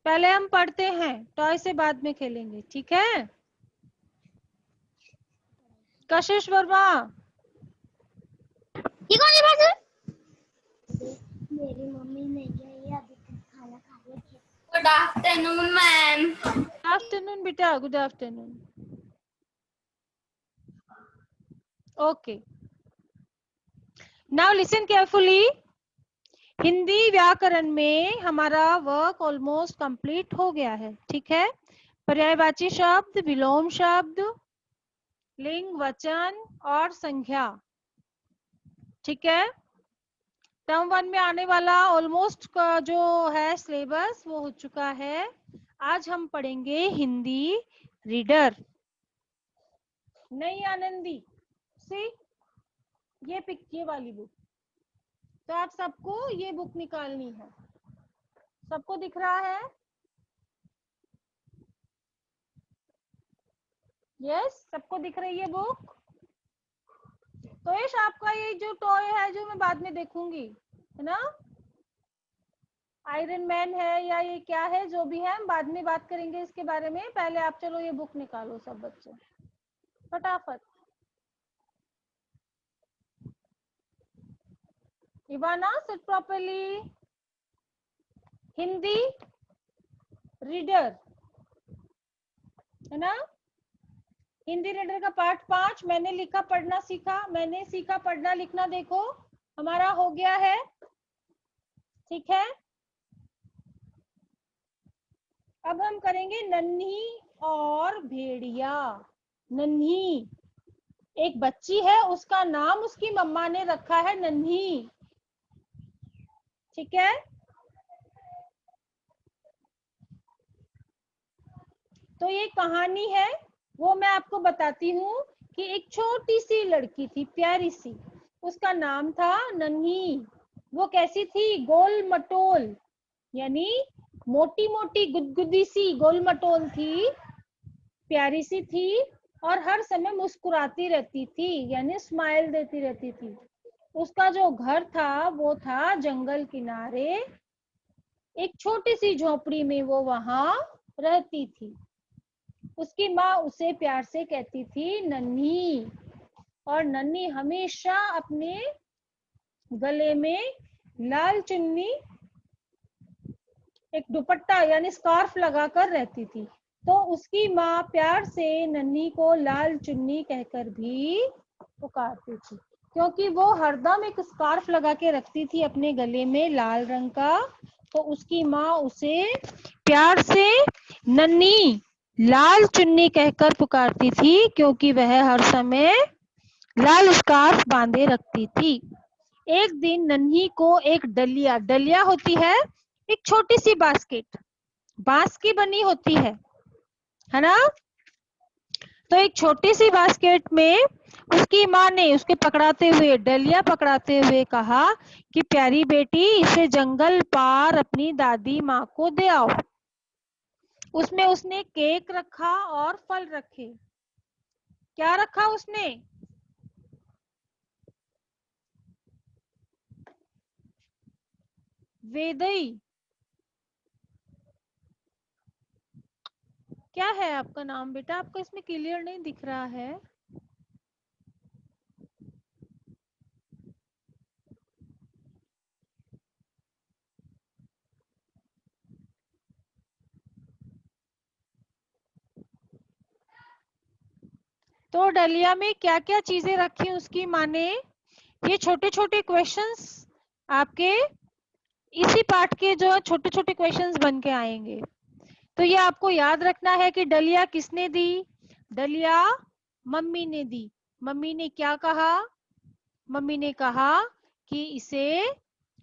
पहले हम पढ़ते हैं, टॉय से बाद में खेलेंगे, ठीक है। कशिश वर्मा। ये कौन सी बात है? मेरी मम्मी नहीं गई अभी तक खाना खा रही है। Good afternoon ma'am. Good afternoon बेटा, good afternoon. Okay, now listen carefully. Hindi व्याकरण में हमारा वर्क ऑलमोस्ट कंप्लीट हो गया है, ठीक है। पर्यायवाची शब्द, विलोम शब्द, लिंग, वचन और संज्ञा, ठीक है। टर्म 1 में आने वाला ऑलमोस्ट का जो है सिलेबस वो हो चुका है। आज हम पढ़ेंगे हिंदी रीडर। नहीं आनंदी, सी ये पिक, ये वाली बुक, तो आप सबको ये बुक निकालनी है। सबको दिख रहा है? यस, सबको दिख रही है बुक? तो यश आपका ये जो टॉय है जो मैं बाद में देखूंगी, है ना, आयरन मैन है या ये क्या है, जो भी है हम बाद में बात करेंगे इसके बारे में। पहले आप चलो ये बुक निकालो सब बच्चे, फटाफट। Ivana, sit properly. Hindi reader, है ना। हिंदी रीडर का पार्ट 5 मैंने लिखा पढ़ना सीखा, मैंने सीखा पढ़ना लिखना, देखो हमारा हो गया है, ठीक है। अब हम करेंगे नन्ही और भेड़िया। नन्ही एक बच्ची है, उसका नाम उसकी मम्मा ने रखा है नन्ही, ठीक है। तो ये कहानी है, वो मैं आपको बताती हूँ कि एक छोटी सी लड़की थी, प्यारी सी, उसका नाम था नन्ही। वो कैसी थी? गोल मटोल, यानी मोटी मोटी गुदगुदी सी गोल मटोल थी, प्यारी सी थी, और हर समय मुस्कुराती रहती थी, यानी स्माइल देती रहती थी। उसका जो घर था वो था जंगल किनारे, एक छोटी सी झोपड़ी में वो वहां रहती थी। उसकी माँ उसे प्यार से कहती थी नन्ही, और नन्ही हमेशा अपने गले में लाल चुन्नी, एक दुपट्टा यानी स्कार्फ लगाकर रहती थी। तो उसकी माँ प्यार से नन्ही को लाल चुन्नी कहकर भी पुकारती थी, क्योंकि वो हरदम एक स्कार्फ लगा के रखती थी अपने गले में लाल रंग का। तो उसकी माँ उसे प्यार से नन्ही, लाल चुन्नी कहकर पुकारती थी, क्योंकि वह हर समय लाल स्कार्फ बांधे रखती थी। एक दिन नन्ही को एक डलिया, डलिया होती है एक छोटी सी बास्केट, बांस की बनी होती है ना। तो एक छोटी सी बास्केट में उसकी माँ ने उसके पकड़ाते हुए, डलिया पकड़ाते हुए कहा कि प्यारी बेटी, इसे जंगल पार अपनी दादी माँ को दे आओ। उसमें उसने केक रखा और फल रखे। क्या रखा उसने? वेदई, क्या है आपका नाम बेटा? आपका इसमें क्लियर नहीं दिख रहा है। तो डलिया में क्या क्या चीजें रखी उसकी माँ ने, ये छोटे छोटे क्वेश्चंस आपके इसी पार्ट के जो छोटे छोटे क्वेश्चंस बन के आएंगे। तो ये आपको याद रखना है कि डलिया किसने दी? डलिया मम्मी ने दी। मम्मी ने क्या कहा? मम्मी ने कहा कि इसे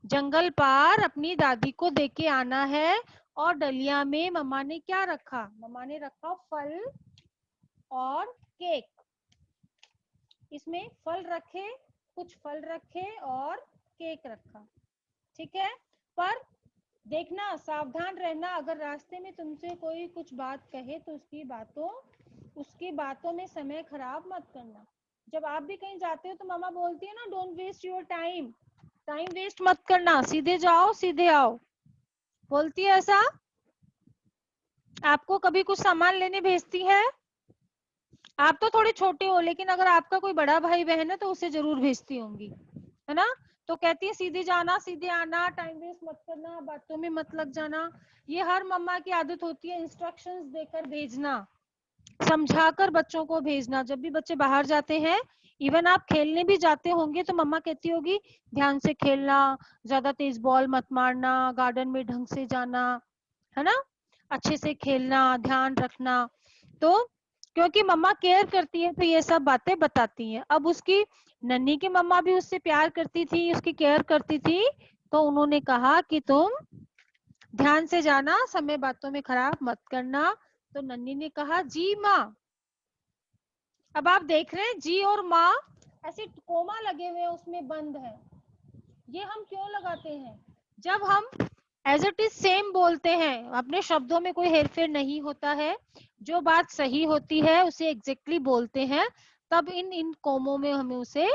जंगल पार अपनी दादी को देके आना है। और डलिया में मम्मा ने क्या रखा? मम्मा ने रखा फल और केक। इसमें फल रखे, कुछ फल रखे और केक रखा, ठीक है। पर देखना, सावधान रहना, अगर रास्ते में तुमसे कोई कुछ बात कहे तो उसकी बातों में समय खराब मत करना। जब आप भी कहीं जाते हो तो मामा बोलती है ना, don't waste your time, time waste मत करना, सीधे जाओ सीधे आओ, बोलती है ऐसा। आपको कभी कुछ सामान लेने भेजती है? आप तो थोड़े छोटे हो, लेकिन अगर आपका कोई बड़ा भाई बहन है तो उसे जरूर भेजती होंगी, है ना? तो कहती है सीधे जाना सीधे आना, टाइम वेस्ट मत करना, बातों में मत लग जाना। ये हर मम्मा की आदत होती है, इंस्ट्रक्शंस देकर भेजना, समझाकर बच्चों को भेजना। जब भी बच्चे बाहर जाते हैं, इवन आप खेलने भी जाते होंगे तो मम्मा कहती होगी ध्यान से खेलना, ज्यादा तेज बॉल मत मारना, गार्डन में ढंग से जाना, है ना, अच्छे से खेलना, ध्यान रखना। तो क्योंकि मम्मा केयर करती है तो ये सब बातें बताती हैं। अब उसकी नन्ही की मम्मा भी उससे प्यार करती थी, उसकी केयर करती थी, तो उन्होंने कहा कि तुम ध्यान से जाना, समय बातों में खराब मत करना। तो नन्ही ने कहा जी माँ। अब आप देख रहे हैं जी और माँ ऐसे कोमा लगे हुए उसमें बंद है। ये हम क्यों लगाते हैं? जब हम एज इट इज सेम बोलते हैं, अपने शब्दों में कोई हेरफेर नहीं होता है, जो बात सही होती है उसे एग्जैक्टली बोलते हैं, तब इन इन कोमों में हमें उसे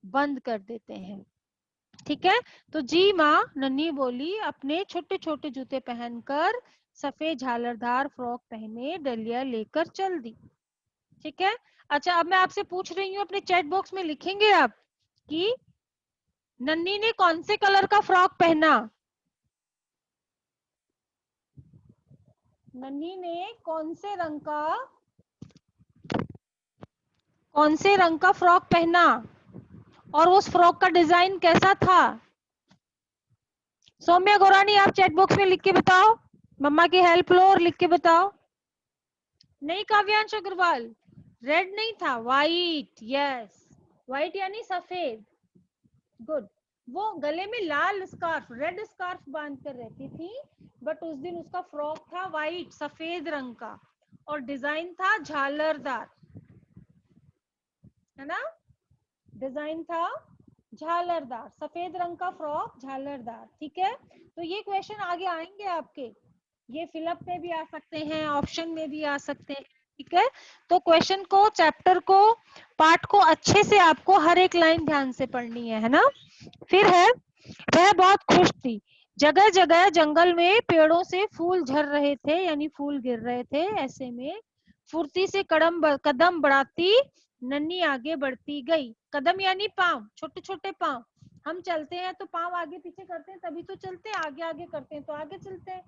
बंद कर देते हैं। ठीक है, तो जी माँ नन्ही बोली, अपने छोटे छोटे जूते पहनकर सफेद झालरदार फ्रॉक पहने डलिया लेकर चल दी। ठीक है, अच्छा अब मैं आपसे पूछ रही हूँ, अपने चैट बॉक्स में लिखेंगे आप कि नन्ही ने कौन से कलर का फ्रॉक पहना? नन्ही ने कौन से रंग का फ्रॉक पहना और उस फ्रॉक का डिजाइन कैसा था? सौम्या गौरानी आप चैट बॉक्स में लिख के बताओ, मम्मा की हेल्प लो और लिख के बताओ। नहीं काव्यांश अग्रवाल, रेड नहीं था, वाइट, यस, वाइट यानी सफेद, गुड। वो गले में लाल स्कार्फ, रेड स्कार्फ बांध कर रहती थी, बट उस दिन उसका फ्रॉक था वाइट, सफेद रंग का, और डिजाइन था झालरदार, है ना, डिजाइन था झालरदार, सफेद रंग का फ्रॉक झालरदार। ठीक है, तो ये क्वेश्चन आगे आएंगे आपके, ये फिलअप में भी आ सकते हैं, ऑप्शन में भी आ सकते हैं। ठीक है, तो क्वेश्चन को, चैप्टर को, पार्ट को अच्छे से आपको हर एक लाइन ध्यान से पढ़नी है ना। फिर है, वह बहुत खुश थी, जगह जगह जंगल में पेड़ों से फूल झर रहे थे, यानी फूल गिर रहे थे, ऐसे में फुर्ती से कदम बढ़ाती नन्ही आगे बढ़ती गई। कदम यानी पांव, छोटे छोटे पांव, हम चलते हैं तो पांव आगे पीछे करते हैं तभी तो चलते हैं, आगे आगे करते हैं तो आगे चलते हैं।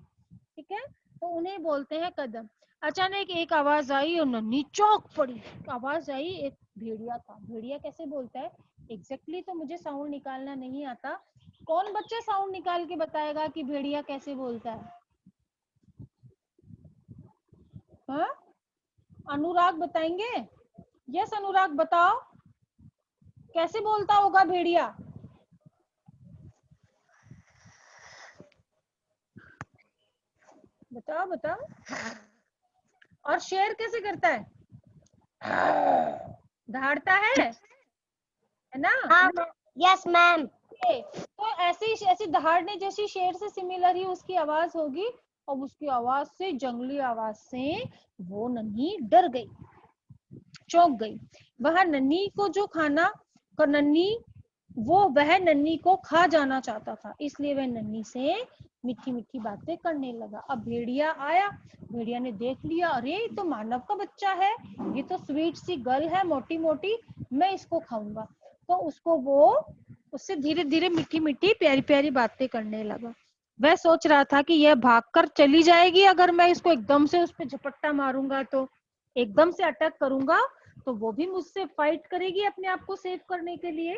ठीक है, तो उन्हें बोलते हैं कदम। अचानक एक आवाज आई और नन्ही चौंक पड़ी। आवाज आई, एक भेड़िया था। भेड़िया कैसे बोलता है एग्जैक्टली तो मुझे साउंड निकालना नहीं आता, कौन बच्चा साउंड निकाल के बताएगा कि भेड़िया कैसे बोलता है? हाँ, अनुराग बताएंगे? यस अनुराग बताओ, कैसे बोलता होगा भेड़िया? बताओ बताओ। और शेर कैसे करता है? दहाड़ता है ना? हाँ यस मैम। तो ऐसी दहाड़ने जैसी शेर से सिमिलर ही उसकी आवाज होगी, और उसकी आवाज से, जंगली आवाज से वो नन्ही डर गई, चौंक गई। वह नन्ही को जो खाना नन्ही वह नन्ही को खा जाना चाहता था, इसलिए वह नन्ही से मीठी मीठी बातें करने लगा। अब भेड़िया आया, भेड़िया ने देख लिया, अरे ये तो मानव का बच्चा है, ये तो स्वीट सी गर्ल है मोटी मोटी, मैं इसको खाऊंगा। तो उसको वो उससे धीरे धीरे मीठी मीठी प्यारी प्यारी बातें करने लगा। वह सोच रहा था कि यह भागकर चली जाएगी, अगर मैं इसको एकदम से उस पर झपट्टा मारूंगा, तो एकदम से अटैक करूंगा तो वो भी मुझसे फाइट करेगी अपने आप को सेव करने के लिए,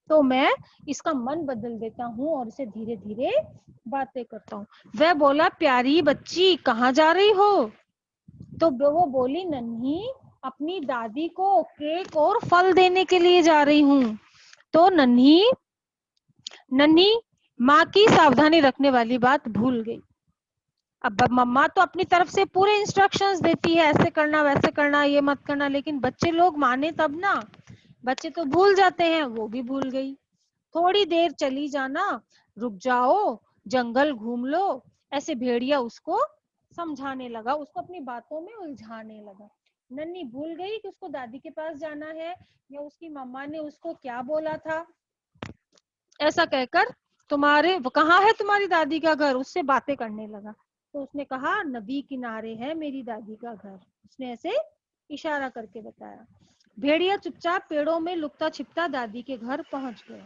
तो मैं इसका मन बदल देता हूँ और इसे धीरे धीरे बातें करता हूँ। वह बोला, प्यारी बच्ची कहाँ जा रही हो? तो वो बोली, नन्ही अपनी दादी को केक और फल देने के लिए जा रही हूँ। तो नन्ही माँ की सावधानी रखने वाली बात भूल गई। अब मम्मा तो अपनी तरफ से पूरे इंस्ट्रक्शंस देती है, ऐसे करना वैसे करना, ये मत करना, लेकिन बच्चे लोग माने तब ना, बच्चे तो भूल जाते हैं, वो भी भूल गई। थोड़ी देर चली जाना, रुक जाओ, जंगल घूम लो, ऐसे भेड़िया उसको समझाने लगा, उसको अपनी बातों में उलझाने लगा। नन्ही भूल गई कि उसको दादी के पास जाना है, या उसकी मम्मा ने उसको क्या बोला था। ऐसा कहकर, तुम्हारे कहाँ है तुम्हारी दादी का घर, उससे बातें करने लगा। तो उसने कहा नदी किनारे है मेरी दादी का घर, उसने ऐसे इशारा करके बताया। भेड़िया चुपचाप पेड़ों में लुकता छिपता दादी के घर पहुंच गया।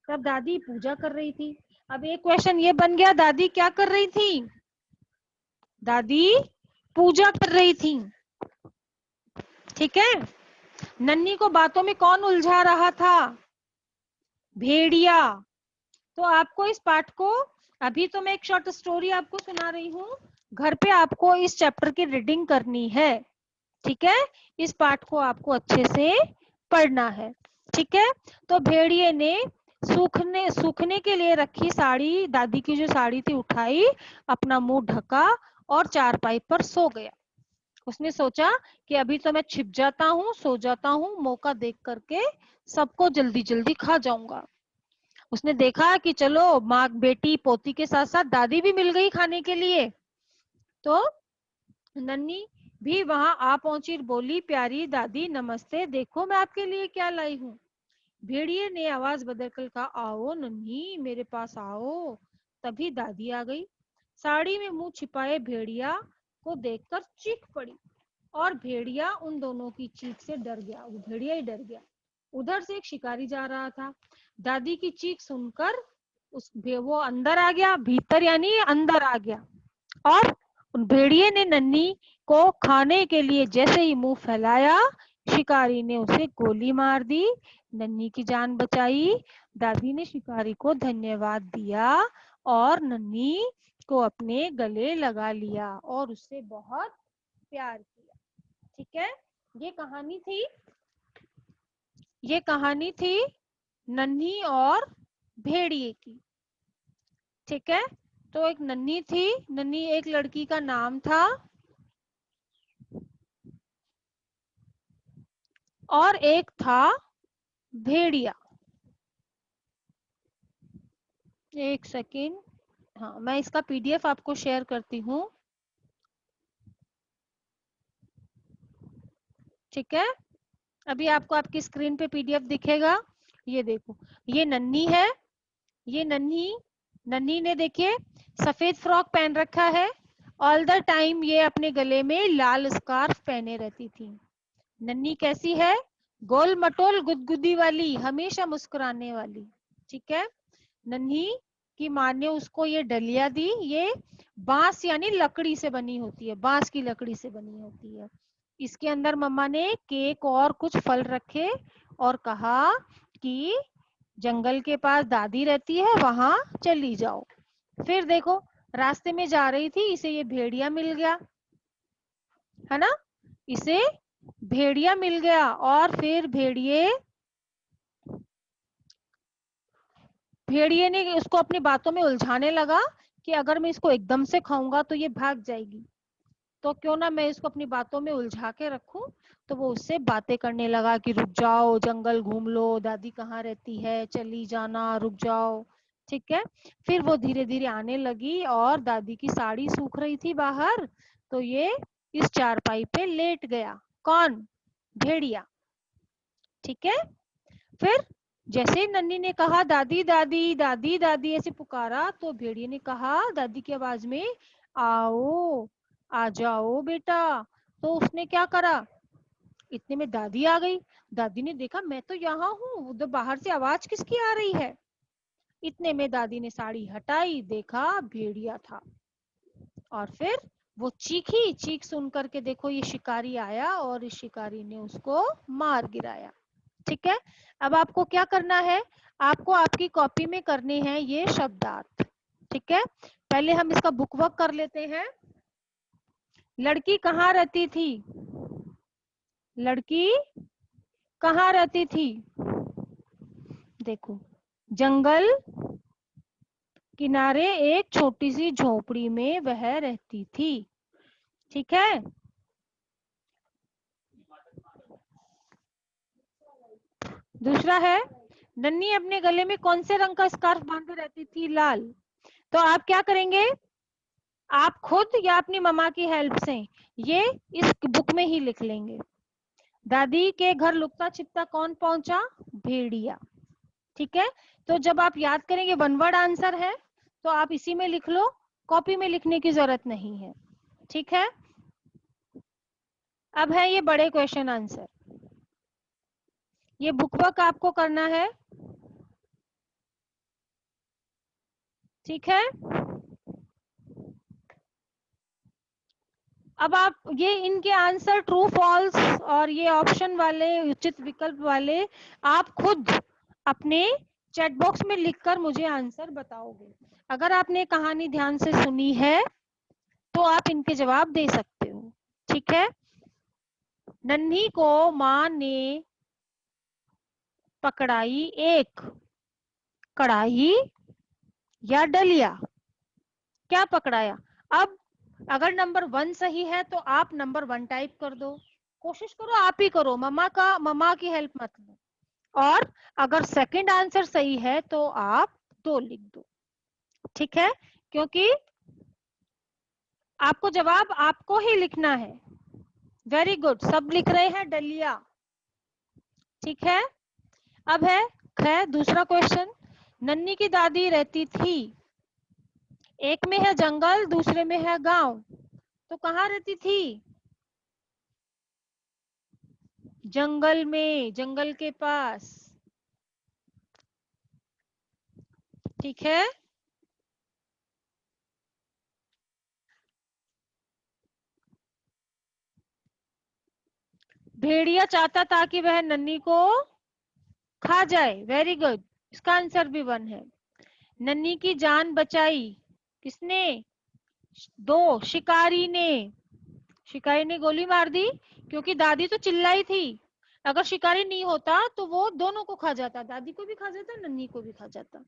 तब दादी पूजा कर रही थी। अब एक क्वेश्चन ये बन गया, दादी क्या कर रही थी? दादी पूजा कर रही थी, ठीक है। नन्ही को बातों में कौन उलझा रहा था? भेड़िया। तो आपको इस पाठ को, अभी तो मैं एक शॉर्ट स्टोरी आपको सुना रही हूँ, घर पे आपको इस चैप्टर की रीडिंग करनी है, ठीक है। इस पाठ को आपको अच्छे से पढ़ना है, ठीक है। तो भेड़िए ने सूखने के लिए रखी साड़ी, दादी की जो साड़ी थी, उठाई, अपना मुंह ढका और चारपाई पर सो गया। उसने सोचा कि अभी तो मैं छिप जाता हूँ, सो जाता हूँ, मौका देख करके सबको जल्दी जल्दी खा जाऊंगा। उसने देखा कि चलो माँ, बेटी, पोती के साथ साथ दादी भी मिल गई खाने के लिए। तो नन्ही भी वहां आ पहुंची, बोली, प्यारी दादी नमस्ते, देखो मैं आपके लिए क्या लाई हूँ। भेड़िए ने आवाज बदलकर कहा, आओ नन्ही, मेरे पास आओ। तभी दादी आ गई। साड़ी में मुंह छिपाए भेड़िया को देखकर चीख पड़ी और भेड़िया उन दोनों की चीख से डर गया, वो भेड़िया ही डर गया। उधर से एक शिकारी जा रहा था। दादी की चीख सुनकर वो अंदर आ गया, भीतर यानी अंदर आ गया, और उन भेड़िए ने नन्ही को खाने के लिए जैसे ही मुंह फैलाया, शिकारी ने उसे गोली मार दी, नन्ही की जान बचाई। दादी ने शिकारी को धन्यवाद दिया और नन्ही को अपने गले लगा लिया और उससे बहुत प्यार किया, ठीक है। ये कहानी थी नन्ही और भेड़िए की, ठीक है। तो एक नन्ही थी, नन्ही एक लड़की का नाम था, और एक था भेड़िया। एक सेकेंड, हाँ मैं इसका पीडीएफ आपको शेयर करती हूँ, ठीक है। अभी आपको आपकी स्क्रीन पे पीडीएफ दिखेगा। ये देखो, ये नन्ही है, ये नन्ही ने देखिए सफेद फ्रॉक पहन रखा है। ऑल द टाइम ये अपने गले में लाल स्कार्फ पहने रहती थी। नन्ही कैसी है? गोल मटोल गुदगुदी वाली, हमेशा मुस्कुराने वाली, ठीक है। नन्ही की माँ ने उसको ये डलिया दी, ये बांस यानी लकड़ी से बनी होती है, बांस की लकड़ी से बनी होती है। इसके अंदर मम्मा ने केक और कुछ फल रखे और कहा कि जंगल के पास दादी रहती है, वहां चली जाओ। फिर देखो, रास्ते में जा रही थी, इसे ये भेड़िया मिल गया, है ना, इसे भेड़िया मिल गया। और फिर भेड़िए ने उसको अपनी बातों में उलझाने लगा कि अगर मैं इसको एकदम से खाऊंगा तो ये भाग जाएगी, तो क्यों ना मैं इसको अपनी बातों में उलझा के रखूं। तो वो उससे बातें करने लगा कि रुक जाओ, जंगल घूम लो, दादी कहाँ रहती है, चली जाना, रुक जाओ, ठीक है। फिर वो धीरे धीरे आने लगी और दादी की साड़ी सूख रही थी बाहर, तो ये इस चारपाई पे लेट गया। कौन? भेड़िया, ठीक है। फिर जैसे ही नन्ही ने कहा दादी दादी दादी दादी ऐसे पुकारा, तो भेड़िए ने कहा दादी की आवाज में, आओ, आ जाओ बेटा। तो उसने क्या करा, इतने में दादी आ गई। दादी ने देखा मैं तो यहाँ हूँ, उधर बाहर से आवाज किसकी आ रही है। इतने में दादी ने साड़ी हटाई, देखा भेड़िया था, और फिर वो चीखी, चीख सुन करके देखो ये शिकारी आया और इस शिकारी ने उसको मार गिराया, ठीक है। अब आपको क्या करना है, आपको आपकी कॉपी में करने हैं ये शब्दार्थ, ठीक है। पहले हम इसका बुक वर्क कर लेते हैं। लड़की कहाँ रहती थी? लड़की कहाँ रहती थी? देखो, जंगल किनारे एक छोटी सी झोपड़ी में वह रहती थी, ठीक है। दूसरा है, नन्ही अपने गले में कौन से रंग का स्कार्फ बांधे रहती थी? लाल। तो आप क्या करेंगे, आप खुद या अपनी मम्मा की हेल्प से ये इस बुक में ही लिख लेंगे। दादी के घर लुकता छिपता कौन पहुंचा? भेड़िया, ठीक है। तो जब आप याद करेंगे, वन वर्ड आंसर है, तो आप इसी में लिख लो, कॉपी में लिखने की जरूरत नहीं है, ठीक है। अब है ये बड़े क्वेश्चन आंसर, ये बुक वर्क आपको करना है, ठीक है। अब आप ये इनके आंसर ट्रू फॉल्स और ये ऑप्शन वाले उचित विकल्प वाले आप खुद अपने चैट बॉक्स में लिखकर मुझे आंसर बताओगे। अगर आपने कहानी ध्यान से सुनी है तो आप इनके जवाब दे सकते हो, ठीक है। नन्ही को माँ ने पकड़ाई एक कढ़ाई या डलिया, क्या पकड़ाया। अब अगर नंबर 1 सही है तो आप नंबर 1 टाइप कर दो, कोशिश करो आप ही करो, मम्मा की हेल्प मत लो। और अगर सेकंड आंसर सही है तो आप 2 लिख दो, ठीक है, क्योंकि आपको जवाब आपको ही लिखना है। वेरी गुड, सब लिख रहे हैं डलिया, ठीक है। अब है दूसरा क्वेश्चन, नन्ही की दादी रहती थी, एक में है जंगल दूसरे में है गांव, तो कहाँ रहती थी। जंगल में, जंगल के पास, ठीक है। भेड़िया चाहता था कि वह नन्ही को खा जाए, वेरी गुड, इसका आंसर भी 1 है। नन्ही की जान बचाई किसने, 2 शिकारी ने, शिकारी ने गोली मार दी, क्योंकि दादी तो चिल्लाई थी, अगर शिकारी नहीं होता तो वो दोनों को खा जाता, दादी को भी खा जाता नन्ही को भी खा जाता,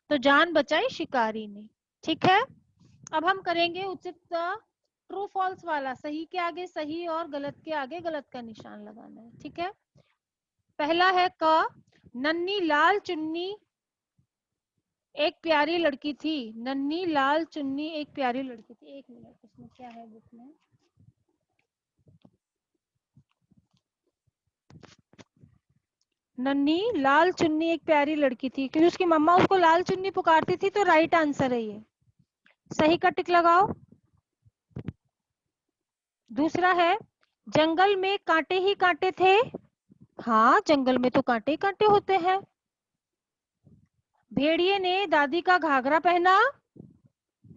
तो जान बचाई शिकारी ने, ठीक है। अब हम करेंगे उचित ट्रू फॉल्स वाला, सही के आगे सही और गलत के आगे गलत का निशान लगाना है, ठीक है। पहला है क, नन्ही लाल चुन्नी एक प्यारी लड़की थी, नन्ही लाल चुन्नी एक प्यारी लड़की थी, एक मिनट, इसमें क्या है बुक में, नन्ही लाल चुन्नी एक प्यारी लड़की थी, क्योंकि उसकी मम्मा उसको लाल चुन्नी पुकारती थी, तो राइट आंसर है ये, सही का टिक लगाओ। दूसरा है, जंगल में कांटे ही कांटे थे, हाँ जंगल में तो कांटे ही कांटे होते हैं। भेड़िए ने दादी का घाघरा पहना,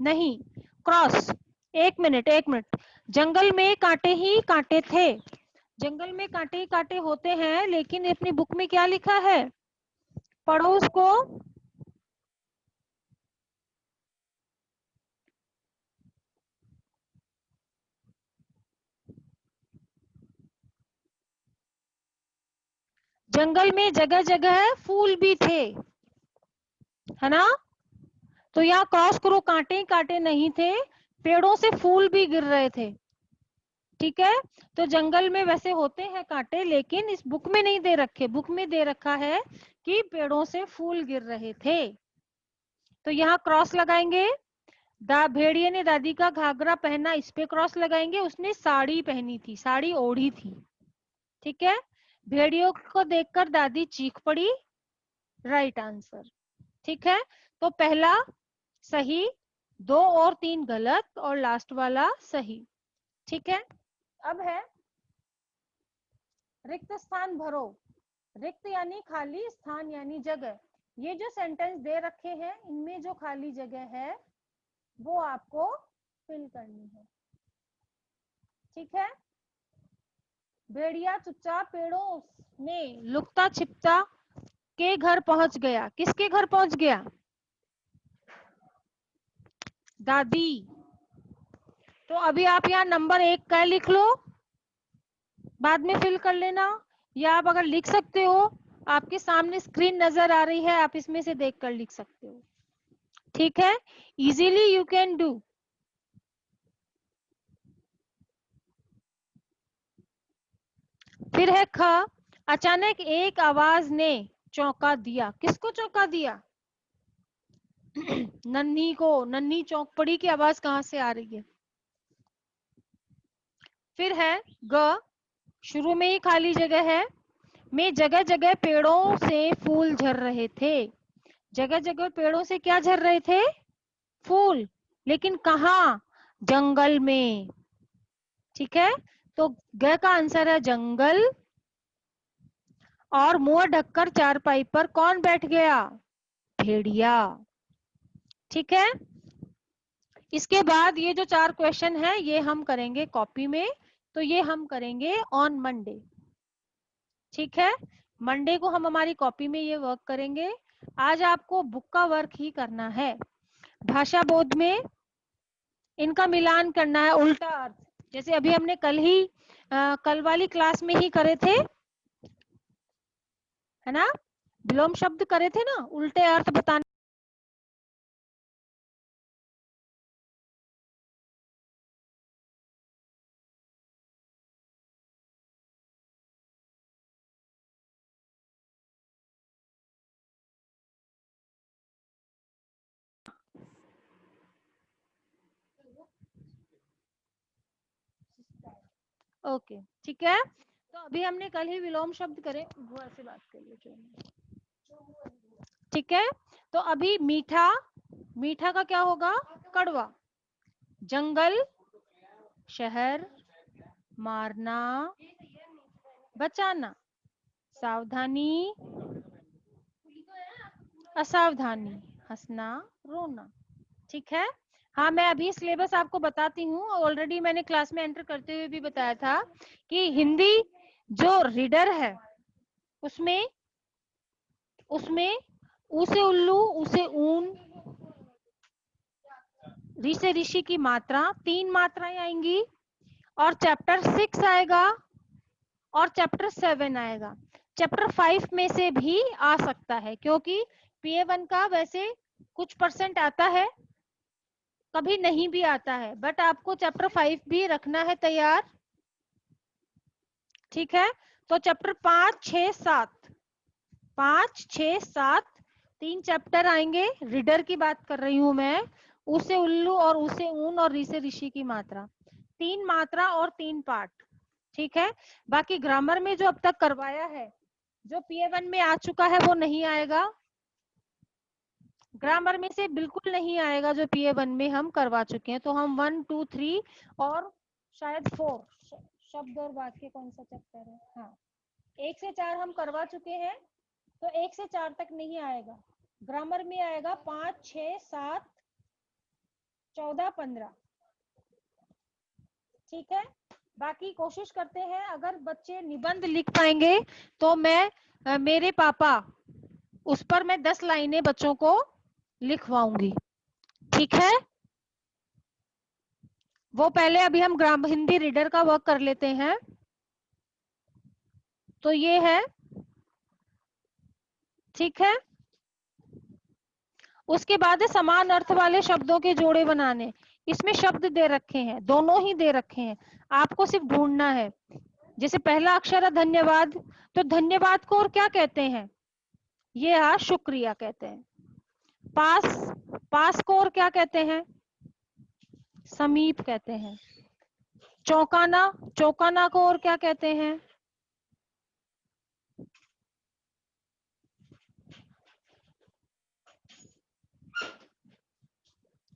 नहीं, क्रॉस, एक मिनट, जंगल में कांटे ही कांटे थे, जंगल में कांटे ही कांटे होते हैं, लेकिन अपनी बुक में क्या लिखा है, पढ़ो उसको। जंगल में जगह जगह फूल भी थे, है ना, तो यहाँ क्रॉस करो, कांटे ही कांटे नहीं थे, पेड़ों से फूल भी गिर रहे थे, ठीक है। तो जंगल में वैसे होते हैं कांटे, लेकिन इस बुक में नहीं दे रखे, बुक में दे रखा है कि पेड़ों से फूल गिर रहे थे, तो यहाँ क्रॉस लगाएंगे। भेड़िए ने दादी का घाघरा पहना, इस पे क्रॉस लगाएंगे, उसने साड़ी पहनी थी, साड़ी ओढ़ी थी, ठीक है। भेड़ियों को देखकर दादी चीख पड़ी, राइट आंसर, ठीक है। तो पहला सही, 2 और 3 गलत और लास्ट वाला सही, ठीक है। अब है रिक्त स्थान भरो, रिक्त यानी खाली, स्थान यानी जगह, ये जो सेंटेंस दे रखे हैं इनमें जो खाली जगह है वो आपको फिल करनी है, ठीक है। भेड़िया चुपचाप पेड़ों में लुकता छिपता के घर पहुंच गया, किसके घर पहुंच गया, दादी। तो अभी आप यहाँ नंबर 1 का लिख लो, बाद में फिल कर लेना, या आप अगर लिख सकते हो, आपके सामने स्क्रीन नजर आ रही है, आप इसमें से देखकर लिख सकते हो, ठीक है, इजीली यू कैन डू। फिर है ख, अचानक एक आवाज ने चौंका दिया, किसको चौंका दिया, नन्ही को, नन्ही चौंक पड़ी कि आवाज कहां से आ रही है। फिर है ग, शुरू में ही खाली जगह है, में जगह जगह पेड़ों से फूल झर रहे थे, जगह जगह पेड़ों से क्या झर रहे थे, फूल, लेकिन कहाँ? जंगल में। ठीक है, तो ग का आंसर है जंगल। और मुंह ढककर चारपाई पर कौन बैठ गया? भेड़िया। ठीक है, इसके बाद ये जो 4 क्वेश्चन है ये हम करेंगे कॉपी में, तो ये हम करेंगे ऑन मंडे। ठीक है, मंडे को हम हमारी कॉपी में ये वर्क करेंगे। आज आपको बुक का वर्क ही करना है। भाषा बोध में इनका मिलान करना है, उल्टा अर्थ, जैसे अभी हमने कल वाली क्लास में ही करे थे, है ना, विलोम शब्द करे थे ना, उल्टे अर्थ बताने। ओके, ठीक है, तो अभी हमने कल ही विलोम शब्द करे, वो ऐसे बात कर लो। ठीक है, तो अभी मीठा, मीठा का क्या होगा? कड़वा। जंगल, शहर, मारना, बचाना, सावधानी, असावधानी, हंसना, रोना। ठीक है, हाँ मैं अभी सिलेबस आपको बताती हूँ। ऑलरेडी मैंने क्लास में एंटर करते हुए भी बताया था कि हिंदी जो रीडर है उसमें उसमें ऊ से उल्लू, ऊ से ऊन, ऋ से ऋषि की मात्रा, 3 मात्राएं आएंगी, और चैप्टर 6 आएगा और चैप्टर 7 आएगा। चैप्टर 5 में से भी आ सकता है, क्योंकि PA1 का वैसे कुछ परसेंट आता है, कभी नहीं भी आता है, बट आपको चैप्टर 5 भी रखना है तैयार। ठीक है, तो चैप्टर 5, 6, 7, 5, 6, 7 3 चैप्टर आएंगे। रीडर की बात कर रही हूं मैं, उसे उल्लू और उसे ऊन और ऋ से ऋषि की मात्रा, 3 मात्रा और 3 पार्ट। ठीक है, बाकी ग्रामर में जो अब तक करवाया है, जो PA1 में आ चुका है वो नहीं आएगा। ग्रामर में से बिल्कुल नहीं आएगा जो PA1 में हम करवा चुके हैं। तो हम 1, 2, 3 और शायद 4 शब्द और वाक्य कौन सा चैप्टर है, हाँ 1 से 4 हम करवा चुके हैं, तो 1 से 4 तक नहीं आएगा। ग्रामर में आएगा 5, 6, 7, 14, 15। ठीक है, बाकी कोशिश करते हैं अगर बच्चे निबंध लिख पाएंगे तो मैं मेरे पापा उस पर मैं 10 लाइनें बच्चों को लिखवाऊंगी। ठीक है, वो पहले अभी हम हिंदी रीडर का वर्क कर लेते हैं। तो ये है, ठीक है, उसके बाद है समान अर्थ वाले शब्दों के जोड़े बनाने। इसमें शब्द दे रखे हैं, दोनों ही दे रखे हैं, आपको सिर्फ ढूंढना है। जैसे पहला अक्षर है धन्यवाद, तो धन्यवाद को और क्या कहते हैं? ये है शुक्रिया कहते हैं। पास, पास को और क्या कहते हैं? समीप कहते हैं। चौकाना, चौकाना को और क्या कहते हैं?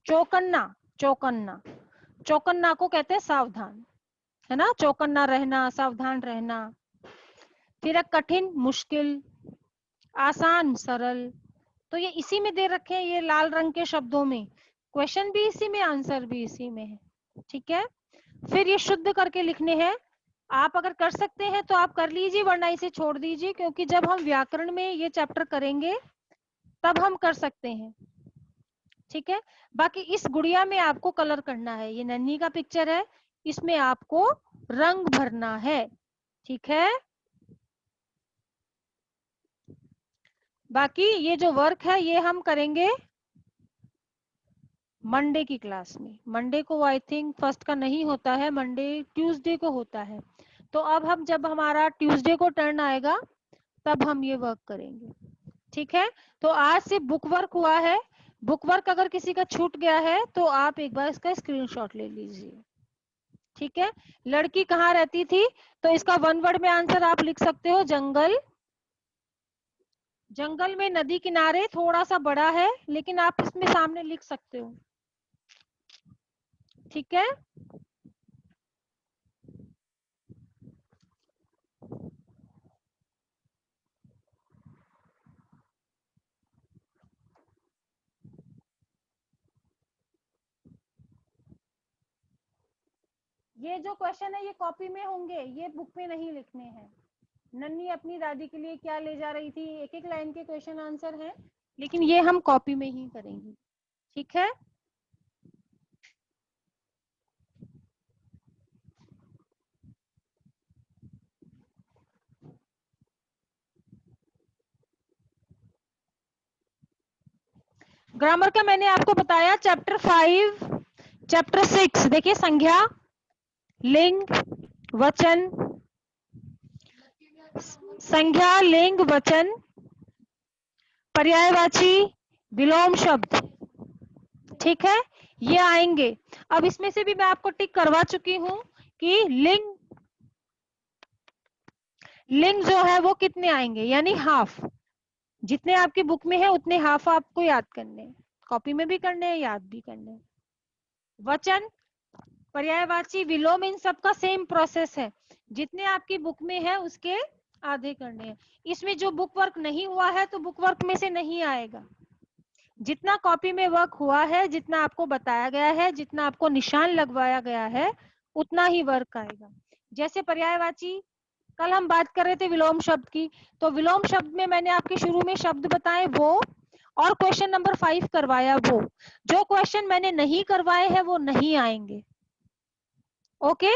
चौकन्ना, चौकन्ना, चौकन्ना को कहते हैं सावधान, है ना, चौकन्ना रहना, सावधान रहना। फिर है कठिन, मुश्किल, आसान, सरल। तो ये इसी में दे रखे हैं, ये लाल रंग के शब्दों में। क्वेश्चन भी इसी में, आंसर भी इसी में है। ठीक है, फिर ये शुद्ध करके लिखने हैं। आप अगर कर सकते हैं तो आप कर लीजिए, वरना इसे छोड़ दीजिए, क्योंकि जब हम व्याकरण में ये चैप्टर करेंगे तब हम कर सकते हैं। ठीक है, बाकी इस गुड़िया में आपको कलर करना है। ये नन्ही का पिक्चर है, इसमें आपको रंग भरना है। ठीक है, बाकी ये जो वर्क है ये हम करेंगे मंडे की क्लास में। मंडे को आई थिंक फर्स्ट का नहीं होता है, मंडे ट्यूसडे को होता है। तो अब हम जब हमारा ट्यूसडे को टर्न आएगा तब हम ये वर्क करेंगे। ठीक है, तो आज से बुक वर्क हुआ है। बुक वर्क अगर किसी का छूट गया है तो आप एक बार इसका स्क्रीनशॉट ले लीजिए। ठीक है, लड़की कहाँ रहती थी, तो इसका 1 वर्ड में आंसर आप लिख सकते हो जंगल। जंगल में नदी किनारे थोड़ा सा बड़ा है, लेकिन आप इसमें सामने लिख सकते हो। ठीक है। ये जो क्वेश्चन है ये कॉपी में होंगे, ये बुक में नहीं लिखने हैं। नन्ही अपनी दादी के लिए क्या ले जा रही थी, एक एक लाइन के क्वेश्चन आंसर हैं, लेकिन ये हम कॉपी में ही करेंगे। ठीक है। ग्रामर का मैंने आपको बताया चैप्टर 5, चैप्टर 6 देखिए, संज्ञा, लिंग, वचन, संज्ञा, लिंग, वचन, पर्यायवाची, विलोम शब्द। ठीक है, ये आएंगे। अब इसमें से भी मैं आपको टिक करवा चुकी हूं कि लिंग जो है वो कितने आएंगे, यानी हाफ। जितने आपकी बुक में है उतने हाफ आपको याद करने हैं, कॉपी में भी करने हैं, याद भी करने हैं। वचन, पर्यायवाची, विलोम, इन सब का सेम प्रोसेस है, जितने आपकी बुक में है उसके आधे करने हैं। इसमें जो बुक वर्क नहीं हुआ है तो बुक वर्क में से नहीं आएगा। जितना कॉपी में वर्क हुआ है, जितना आपको बताया गया है, जितना आपको निशान लगवाया गया है, उतना ही वर्क आएगा। जैसे पर्यायवाची, कल हम बात कर रहे थे विलोम शब्द की, तो विलोम शब्द में मैंने आपके शुरू में शब्द बताए वो, और क्वेश्चन नंबर 5 करवाया वो। जो क्वेश्चन मैंने नहीं करवाए हैं वो नहीं आएंगे। Okay,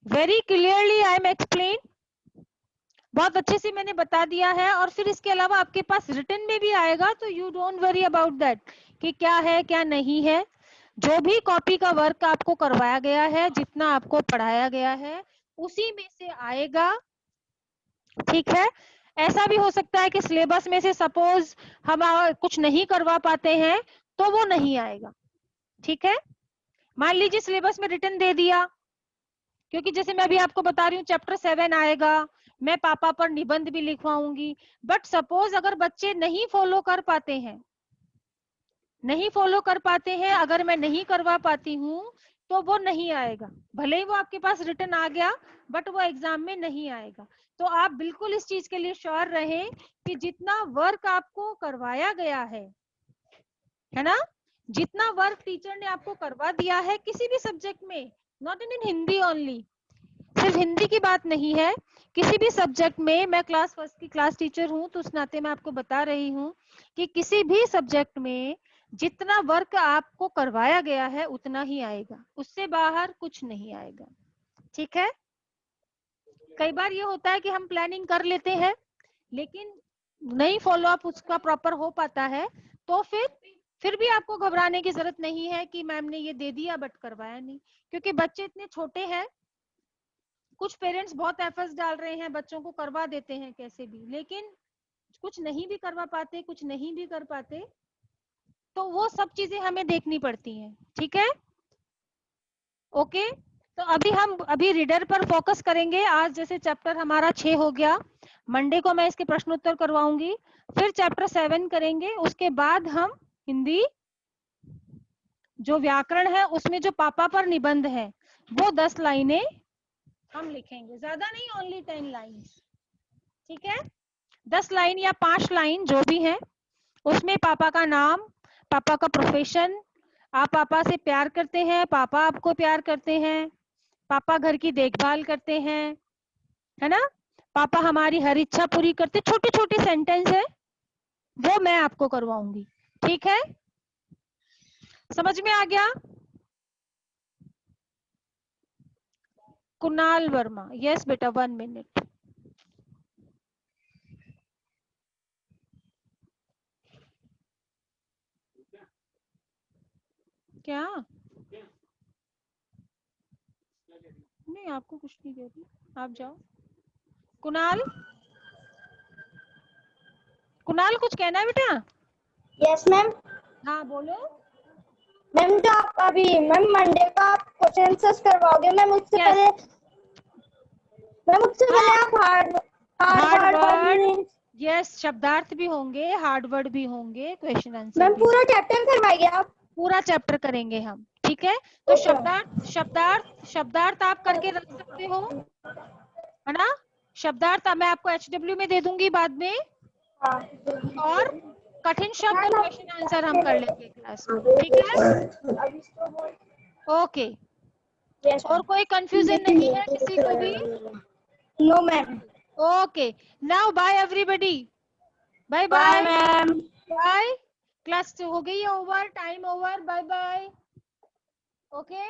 very clearly I am explain, बहुत अच्छे से मैंने बता दिया है। और फिर इसके अलावा आपके पास रिटन में भी आएगा, तो you don't worry about that कि क्या है क्या नहीं है। जो भी कॉपी का वर्क आपको करवाया गया है, जितना आपको पढ़ाया गया है, उसी में से आएगा। ठीक है। ऐसा भी हो सकता है कि सिलेबस में से सपोज हम कुछ नहीं करवा पाते हैं तो वो नहीं आएगा। ठीक है, मान लीजिए सिलेबस में रिटन दे दिया, क्योंकि जैसे मैं अभी आपको बता रही हूँ चैप्टर 7 आएगा, मैं पापा पर निबंध भी लिखवाऊंगी, बट सपोज अगर बच्चे नहीं फॉलो कर पाते हैं, अगर मैं नहीं करवा पाती हूँ तो वो नहीं आएगा। भले ही वो आपके पास रिटन आ गया, बट वो एग्जाम में नहीं आएगा। तो आप बिल्कुल इस चीज के लिए श्योर रहें कि जितना वर्क आपको करवाया गया है ना, जितना वर्क टीचर ने आपको करवा दिया है किसी भी सब्जेक्ट में, नॉट इन हिंदी ओनली, सिर्फ हिंदी की बात नहीं है, किसी भी सब्जेक्ट में, मैं क्लास 1 की क्लास टीचर हूं तो उस नाते मैं आपको बता रही हूं कि किसी भी सब्जेक्ट में जितना वर्क आपको करवाया गया है उतना ही आएगा, उससे बाहर कुछ नहीं आएगा। ठीक है। कई बार ये होता है कि हम प्लानिंग कर लेते हैं लेकिन नहीं फॉलो अप उसका प्रॉपर हो पाता है, तो फिर भी आपको घबराने की जरूरत नहीं है कि मैम ने ये दे दिया बट करवाया नहीं, क्योंकि बच्चे इतने छोटे हैं। कुछ पेरेंट्स बहुत एफर्ट्स डाल रहे हैं, बच्चों को करवा देते हैं कैसे भी, लेकिन कुछ नहीं भी करवा पाते, कुछ नहीं भी कर पाते, तो वो सब चीजें हमें देखनी पड़ती हैं। ठीक है, ओके। तो अभी रीडर पर फोकस करेंगे। आज जैसे चैप्टर हमारा 6 हो गया, मंडे को मैं इसके प्रश्नोत्तर करवाऊंगी, फिर चैप्टर 7 करेंगे, उसके बाद हम हिंदी जो व्याकरण है उसमें जो पापा पर निबंध है वो 10 लाइनें हम लिखेंगे, ज्यादा नहीं, ओनली 10 लाइन्स। ठीक है, 10 लाइन या 5 लाइन जो भी है, उसमें पापा का नाम, पापा का प्रोफेशन, आप पापा से प्यार करते हैं, पापा आपको प्यार करते हैं, पापा घर की देखभाल करते हैं, है ना, पापा हमारी हर इच्छा पूरी करते, छोटे छोटे सेंटेंस है वो मैं आपको करवाऊंगी। ठीक है, समझ में आ गया? कुणाल वर्मा, यस बेटा, 1 मिनट। क्या? नहीं, आपको कुछ नहीं कह रही, आप जाओ। कुणाल, कुणाल कुछ कहना है बेटा? Yes ma'am. हाँ बोलो। मैम तो आप अभी मैम मंडे का आप क्वेश्चन आंसर्स करवाओगे मैम, उससे Yes. पहले आप हार्ड वर्ड, यस, शब्दार्थ भी होंगे, हार्ड वर्ड भी होंगे, क्वेश्चन आंसर मैम भी पूरा होंगे। चैप्टर करवाइए आप। पूरा चैप्टर करेंगे हम, ठीक है। तो शब्दार्थ आप करके रख सकते हो, है ना। शब्दार्थ मैं आपको HW में दे दूंगी बाद में, और कठिन शब्द और क्वेश्चन आंसर हम कर लेंगे क्लास में, ठीक है। ओके, और कोई कंफ्यूजन नहीं है किसी को भी? No ma'am. Okay, now bye everybody, bye bye bye ma'am. Bye. Class हो गई है over, time over, bye bye. Okay.